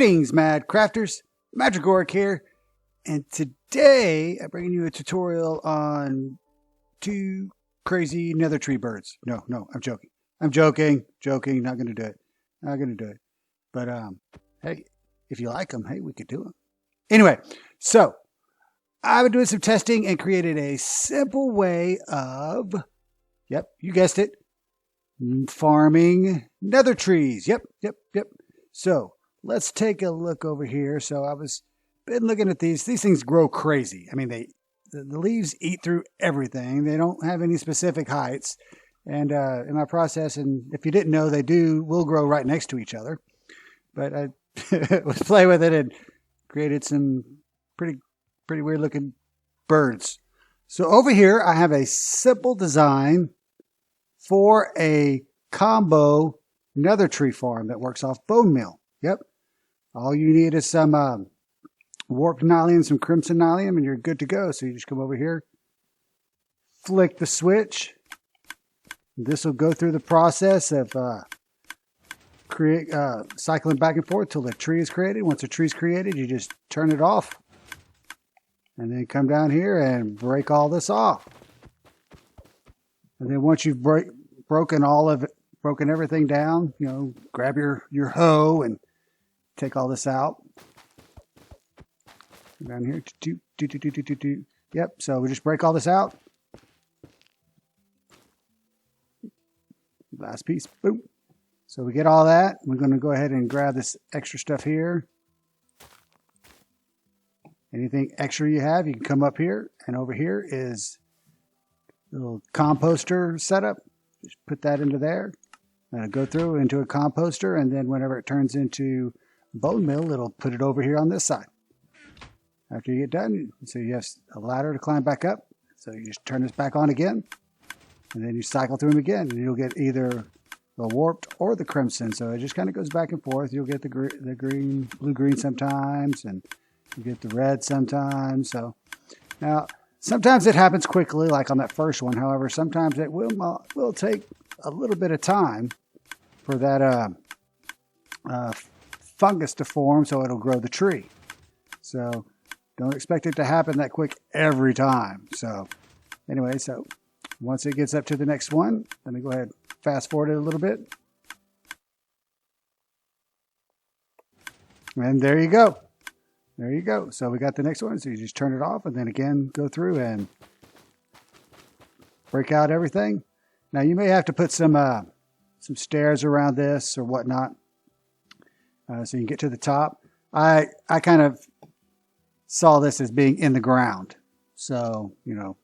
Greetings, Mad Crafters. Madragoric here, and today I'm bringing you a tutorial on 2 crazy nether tree birds. No, I'm joking. I'm joking. Not gonna do it. But hey, if you like them, hey, we could do them. Anyway, so I've been doing some testing and created a simple way of, yep, you guessed it, farming nether trees. Yep. So let's take a look over here. So I was been looking at these. These things grow crazy. I mean, the leaves eat through everything. They don't have any specific heights. And in my process, and if you didn't know, they will grow right next to each other. But I was playing with it and created some pretty weird looking birds. So over here, I have a simple design for a combo nether tree farm that works off bone meal. Yep. All you need is some warped nylium, some crimson nylium, and you're good to go. So you just come over here, flick the switch. This will go through the process of cycling back and forth till the tree is created. Once the tree is created, you just turn it off. And then come down here and break all this off. And then once you've broken everything down, you know, grab your hoe and take all this out. Down here, Yep. So we just break all this out. Last piece, boom. So we get all that. We're going to go ahead and grab this extra stuff here. Anything extra you have, you can come up here, and over here is a little composter setup. Just put that into there. Go through into a composter, and then whenever it turns into bone meal, it'll put it over here on this side. After you get done, so you have a ladder to climb back up. So you just turn this back on again, and then you cycle through them again, and you'll get either the warped or the crimson. So it just kind of goes back and forth. You'll get the green, blue-green sometimes, and you get the red sometimes. So now, sometimes it happens quickly, like on that first one. However, sometimes it will take a little bit of time for that fungus to form, so it'll grow the tree. So don't expect it to happen that quick every time. So anyway, so once it gets up to the next one, let me go ahead and fast forward it a little bit. And there you go. There you go. So we got the next one. So you just turn it off and then again go through and break out everything. Now you may have to put some stairs around this or whatnot, so you can get to the top. I kind of saw this as being in the ground. So, you know,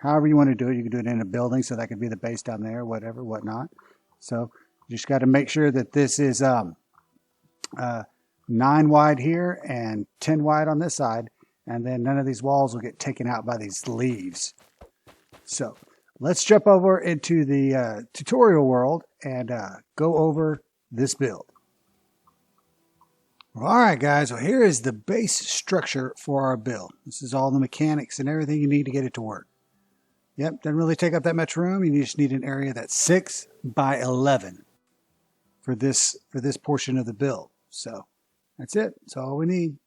however you want to do it, you can do it in a building. So that could be the base down there, whatever, whatnot. So you just got to make sure that this is 9 wide here and 10 wide on this side. And then none of these walls will get taken out by these leaves. So let's jump over into the tutorial world and go over this build. All right, guys. Well, here is the base structure for our build. This is all the mechanics and everything you need to get it to work. Yep, doesn't really take up that much room. You just need an area that's 6 by 11 for this portion of the build. So that's it. That's all we need.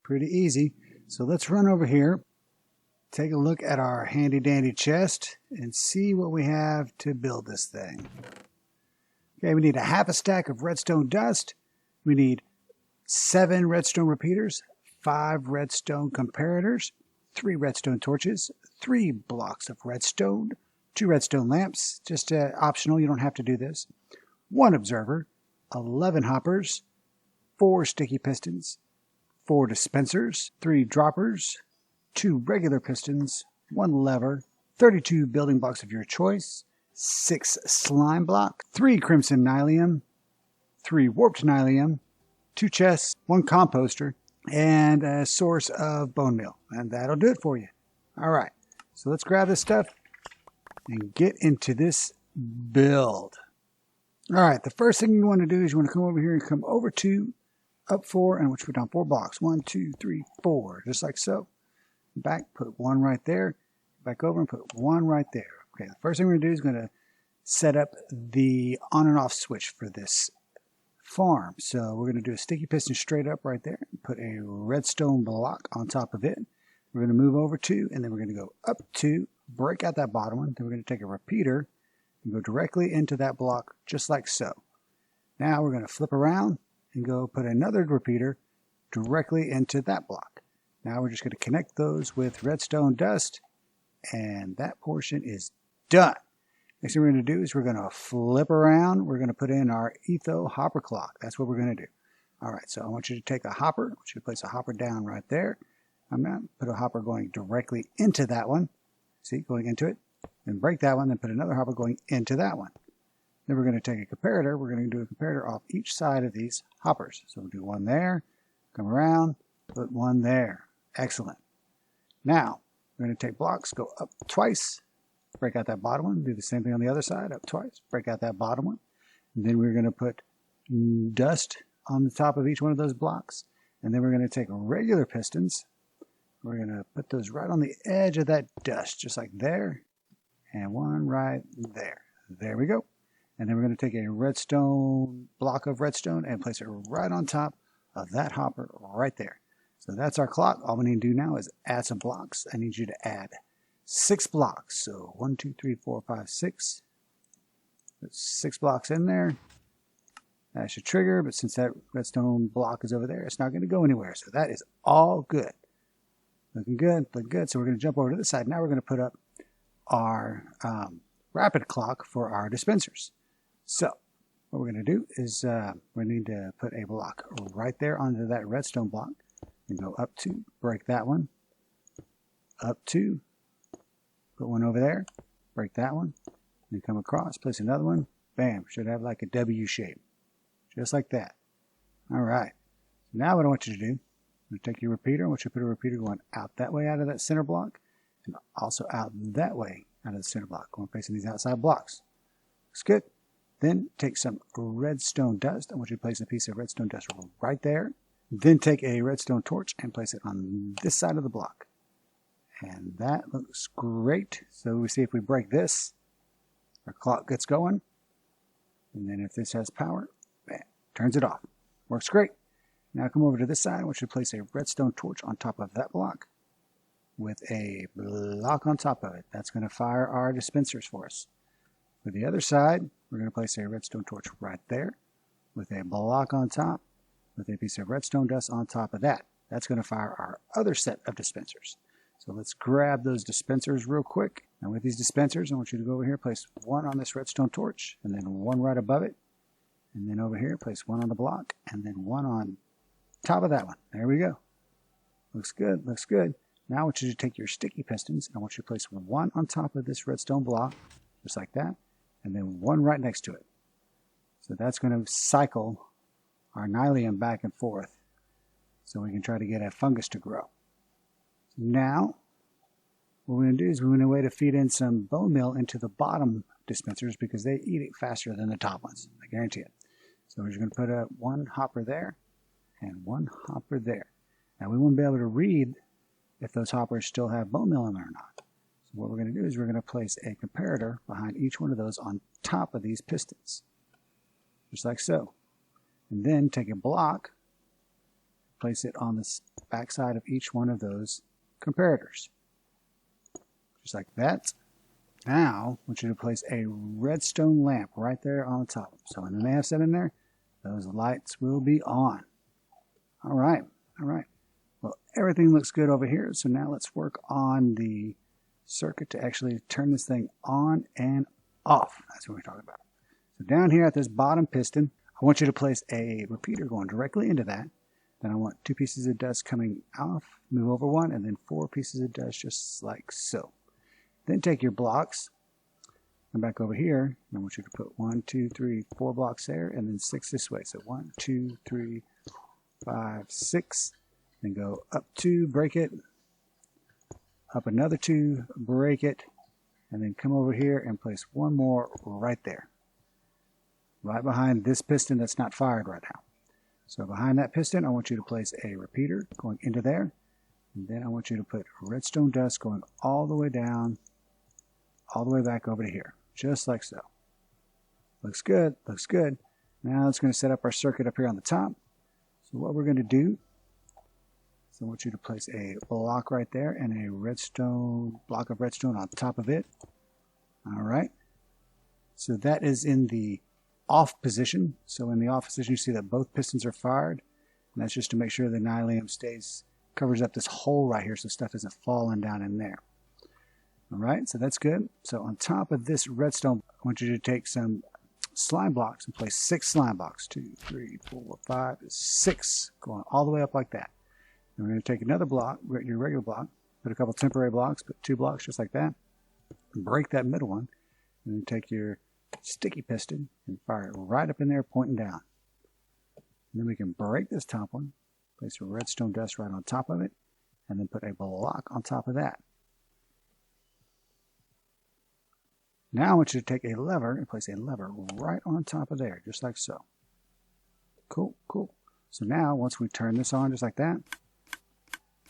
Pretty easy. So let's run over here, take a look at our handy dandy chest, and see what we have to build this thing. Okay, we need a half a stack of redstone dust. We need 7 redstone repeaters, 5 redstone comparators, 3 redstone torches, 3 blocks of redstone, 2 redstone lamps, just optional, you don't have to do this, 1 observer, 11 hoppers, 4 sticky pistons, 4 dispensers, 3 droppers, 2 regular pistons, 1 lever, 32 building blocks of your choice, 6 slime block, 3 crimson nylium, 3 warped nylium, 2 chests, 1 composter, and a source of bone meal. And that'll do it for you. All right, so let's grab this stuff and get into this build. All right, the first thing you want to do is you want to come over here and come over to up 4, and which we're down 4 blocks. 1, 2, 3, 4, just like so. Back, put 1 right there. Back over and put 1 right there. Okay, the first thing we're going to do is going to set up the on and off switch for this farm. So we're going to do a sticky piston straight up right there. Put a redstone block on top of it. We're going to move over 2, and then we're going to go up 2, break out that bottom one. Then we're going to take a repeater and go directly into that block just like so. Now we're going to flip around and go put another repeater directly into that block. Now we're just going to connect those with redstone dust, and that portion is done. Next thing we're going to do is we're going to flip around. We're going to put in our etho hopper clock. That's what we're going to do. All right, so I want you to take a hopper. I want you to place a hopper down right there. I'm going to put a hopper going directly into that one. See, going into it. Then break that one, then put another hopper going into that one. Then we're going to take a comparator. We're going to do a comparator off each side of these hoppers. So we'll do one there, come around, put one there. Excellent. Now, we're going to take blocks, go up twice, break out that bottom one, do the same thing on the other side, up twice, break out that bottom one. And then we're going to put dust on the top of each one of those blocks. And then we're going to take regular pistons. We're going to put those right on the edge of that dust, just like there. And one right there. There we go. And then we're going to take a redstone, block of redstone, and place it right on top of that hopper right there. So that's our clock. All we need to do now is add some blocks. I need you to add 6 blocks. So 1, 2, 3, 4, 5, 6. Put 6 blocks in there. That should trigger, but since that redstone block is over there, it's not going to go anywhere. So that is all good. Looking good, looking good. So we're going to jump over to this side. Now we're going to put up our rapid clock for our dispensers. So what we're going to do is we need to put a block right there onto that redstone block and go up 2, break that one, up 2, put one over there, break that one, then come across, place another one, bam, should have like a W shape, just like that. All right, now what I want you to do, I'm going to take your repeater. I want you to put a repeater going out that way out of that center block and also out that way out of the center block. Going placing these outside blocks. Looks good. Then take some redstone dust. I want you to place a piece of redstone dust right there. Then take a redstone torch and place it on this side of the block. And that looks great. So we see if we break this, our clock gets going. And then if this has power, bam, turns it off. Works great. Now come over to this side. I want you to place a redstone torch on top of that block with a block on top of it. That's going to fire our dispensers for us. For the other side, we're going to place a redstone torch right there with a block on top with a piece of redstone dust on top of that. That's going to fire our other set of dispensers. So let's grab those dispensers real quick. Now with these dispensers, I want you to go over here, place one on this redstone torch, and then one right above it. And then over here, place one on the block, and then one on top of that one. There we go. Looks good, looks good. Now I want you to take your sticky pistons, and I want you to place one on top of this redstone block, just like that, and then one right next to it. So that's going to cycle our nylium back and forth so we can try to get a fungus to grow. Now, what we're going to do is we're going to way to feed in some bone meal into the bottom dispensers because they eat it faster than the top ones. I guarantee it. So we're just going to put one hopper there and one hopper there. Now we won't be able to read if those hoppers still have bone meal in there or not. So what we're going to do is we're going to place a comparator behind each one of those on top of these pistons. Just like so. And then take a block, place it on the back side of each one of those comparators. Just like that. Now, I want you to place a redstone lamp right there on top. So when they have set in there, those lights will be on. All right, all right. Well, everything looks good over here. So now let's work on the circuit to actually turn this thing on and off. That's what we're talking about. So down here at this bottom piston, I want you to place a repeater going directly into that. Then I want 2 pieces of dust coming off, move over one, and then 4 pieces of dust just like so. Then take your blocks, come back over here, and I want you to put 1, 2, 3, 4 blocks there, and then 6 this way. So 1, 2, 3, 5, 6. Then go up 2, break it, up another 2, break it, and then come over here and place one more right there. Right behind this piston that's not fired right now. So behind that piston, I want you to place a repeater going into there. And then I want you to put redstone dust going all the way down, all the way back over to here. Just like so. Looks good, looks good. Now it's going to set up our circuit up here on the top. So what we're going to do is I want you to place a block right there and a block of redstone on top of it. All right. So that is in the off position. So in the off position, you see that both pistons are fired. And that's just to make sure the nylium covers up this hole right here so stuff isn't falling down in there. All right, so that's good. So on top of this redstone, I want you to take some slime blocks and place 6 slime blocks. 2, 3, 4, 5, 6, going all the way up like that. And we're going to take another block, your regular block, put a couple temporary blocks, put 2 blocks just like that, and break that middle one, and then take your sticky piston and fire it right up in there, pointing down. And then we can break this top one, place a redstone dust right on top of it, and then put a block on top of that. Now I want you to take a lever and place a lever right on top of there, just like so. Cool, cool. So now, once we turn this on just like that,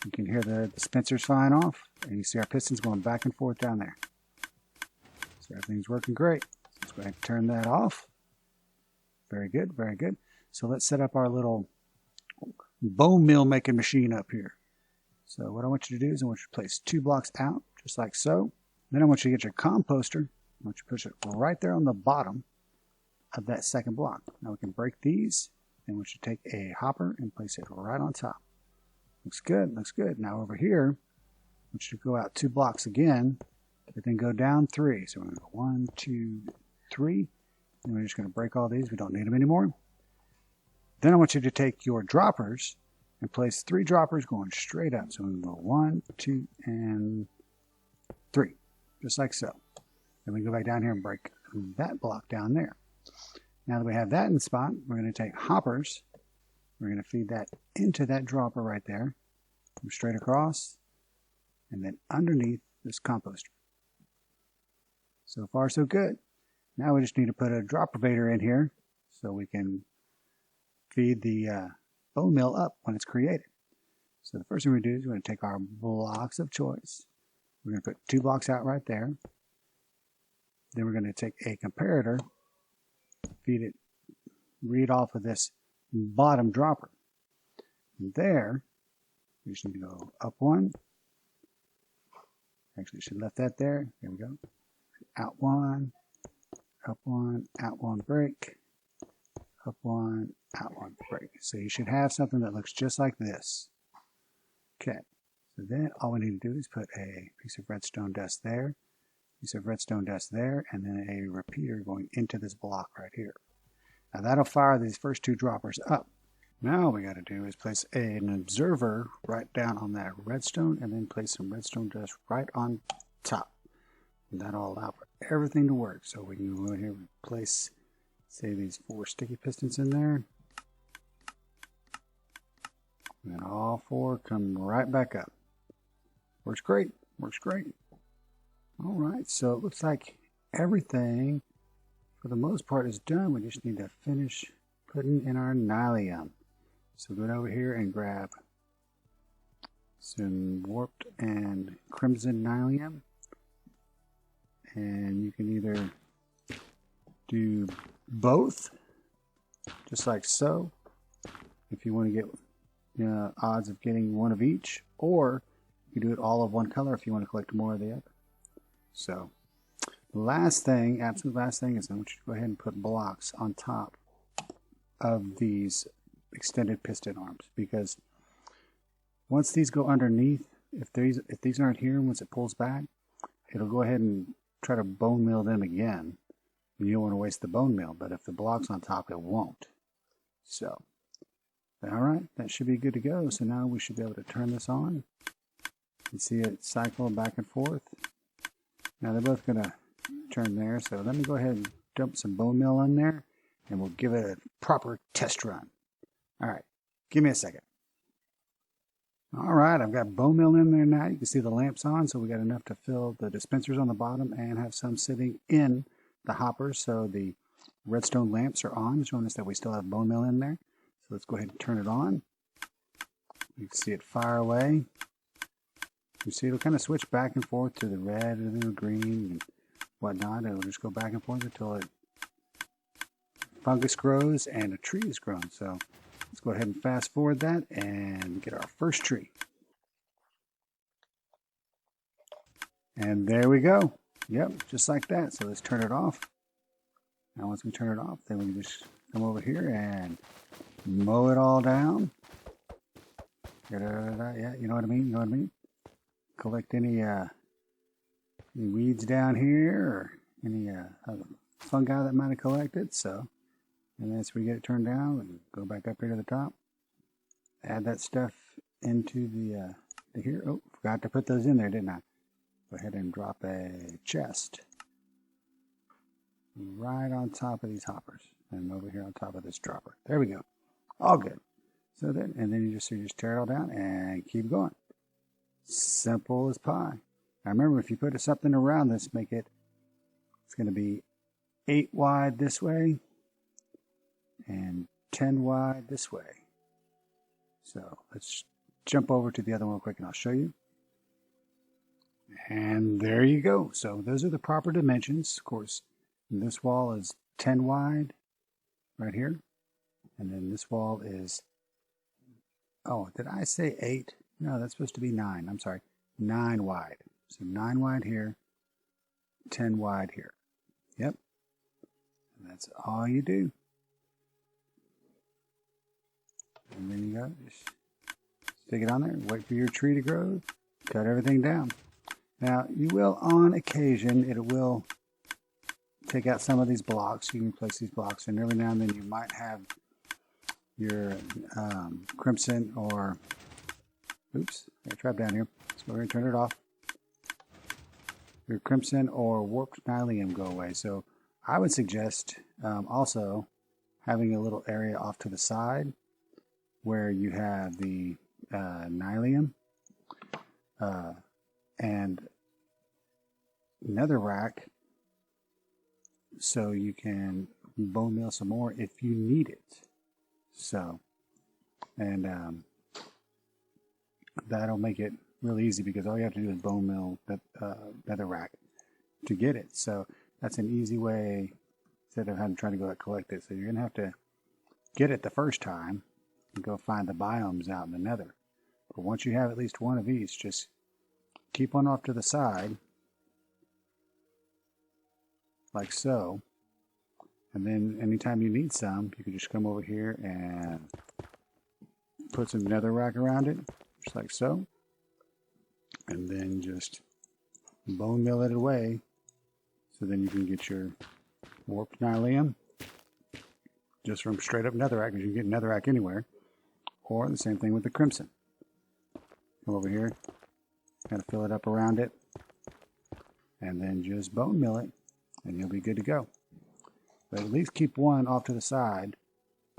you can hear the dispensers flying off, and you see our pistons going back and forth down there. So everything's working great. Let's go ahead and turn that off. Very good, very good. So let's set up our little bone meal making machine up here. So what I want you to do is I want you to place 2 blocks out, just like so. Then I want you to get your composter. I want you to push it right there on the bottom of that second block. Now we can break these. And I want you to take a hopper and place it right on top. Looks good, looks good. Now over here, I want you to go out 2 blocks again, but then go down 3. So we're going to go 1, 2, 3. And we're just going to break all these. We don't need them anymore. Then I want you to take your droppers and place 3 droppers going straight up. So we're going to go 1, 2, and 3. Just like so. Then we go back down here and break that block down there. Now that we have that in the spot, we're going to take hoppers. We're going to feed that into that dropper right there. Come straight across. And then underneath this composter. So far, so good. Now we just need to put a drop provader in here so we can feed the bone meal up when it's created. So the first thing we do is we're going to take our blocks of choice. We're going to put 2 blocks out right there. Then we're going to take a comparator, feed it, read off of this bottom dropper. And there, we just need to go up 1. Actually, should have left that there. There we go. Out 1, up 1, out 1, break. Up 1, out 1, break. So you should have something that looks just like this. Okay. So then all we need to do is put a piece of redstone dust there, piece of redstone dust there, and then a repeater going into this block right here. Now that'll fire these first 2 droppers up. Now all we got to do is place an observer right down on that redstone and then place some redstone dust right on top. And that'll allow for everything to work. So we can go here and place, say, these 4 sticky pistons in there. And all 4 come right back up. Works great. Works great. All right. So it looks like everything, for the most part, is done. We just need to finish putting in our nylium. So go over here and grab some warped and crimson nylium. And you can either do both, just like so, if you want to get odds of getting one of each, or you do it all of one color if you want to collect more of the other. So the last thing, absolute last thing, is I want you to go ahead and put blocks on top of these extended piston arms, because once these go underneath, if these aren't here, once it pulls back, it'll go ahead and try to bone meal them again. And you don't want to waste the bone meal, but if the block's on top, it won't. So, all right, that should be good to go. So now we should be able to turn this on and see it cycle back and forth. Now they're both going to turn there, so let me go ahead and dump some bone meal in there, and we'll give it a proper test run. All right, give me a second. All right, I've got bone meal in there now. You can see the lamps on, so we got enough to fill the dispensers on the bottom and have some sitting in the hoppers, so the redstone lamps are on, showing us that we still have bone meal in there. So let's go ahead and turn it on. You can see it fire away. You see it'll kind of switch back and forth to the red and the green and whatnot. It'll just go back and forth until it fungus grows and a tree is grown. So let's go ahead and fast forward that and get our first tree. And there we go. Yep, just like that. So let's turn it off. Now once we turn it off, then we can just come over here and mow it all down. Yeah, you know what I mean? You know what I mean? Collect any weeds down here or any fungi that might have collected. So, and as we get it turned down, we go back up here to the top. Add that stuff into the here. Oh, forgot to put those in there, didn't I? Go ahead and drop a chest right on top of these hoppers and over here on top of this dropper. There we go. All good. So then, and then you just tear it all down and keep going. Simple as pie. Now remember, if you put something around this, it's going to be 8 wide this way and 10 wide this way. So let's jump over to the other one real quick and I'll show you. And there you go. So those are the proper dimensions. Of course, this wall is 10 wide right here. And then this wall is, oh, did I say 8? No, that's supposed to be 9. I'm sorry, 9 wide. So 9 wide here, 10 wide here. Yep. And that's all you do. And then you go, just stick it on there, wait for your tree to grow, cut everything down. Now, you will, on occasion, it will take out some of these blocks. You can place these blocks, and every now and then you might have your crimson or, oops, I got trapped down here. So we're going to turn it off. Your crimson or warped nylium go away. So I would suggest also having a little area off to the side where you have the nylium and Netherrack, so you can bone meal some more if you need it. So, and that'll make it really easy because all you have to do is bone meal that Netherrack to get it. So that's an easy way instead of having to try to go out and collect it. So you're gonna have to get it the first time and go find the biomes out in the Nether. But once you have at least one of each, just keep one off to the side, like so. And then anytime you need some, you can just come over here and put some Netherrack around it, just like so. And then just bone meal it away, so then you can get your warped nylium just from straight up Netherrack, because you can get Netherrack anywhere. Or the same thing with the crimson. Come over here, kind of fill it up around it, and then just bone meal it, and you'll be good to go. But at least keep one off to the side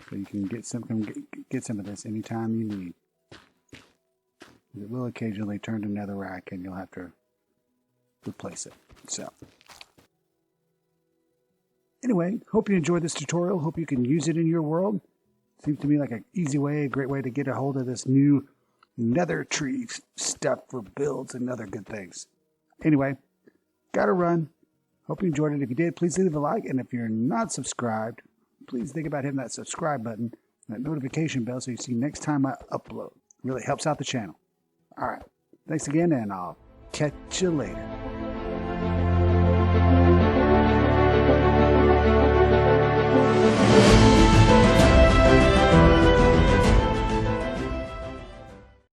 so you can get some of this anytime you need. It will occasionally turn to Netherrack and you'll have to replace it. So anyway, hope you enjoyed this tutorial. Hope you can use it in your world. Seems to me like an easy way, a great way to get a hold of this new Nether tree stuff for builds and other good things. Anyway, gotta run. Hope you enjoyed it. If you did, please leave a like. And if you're not subscribed, please think about hitting that subscribe button and that notification bell so you see next time I upload. It really helps out the channel. All right. Thanks again, and I'll catch you later.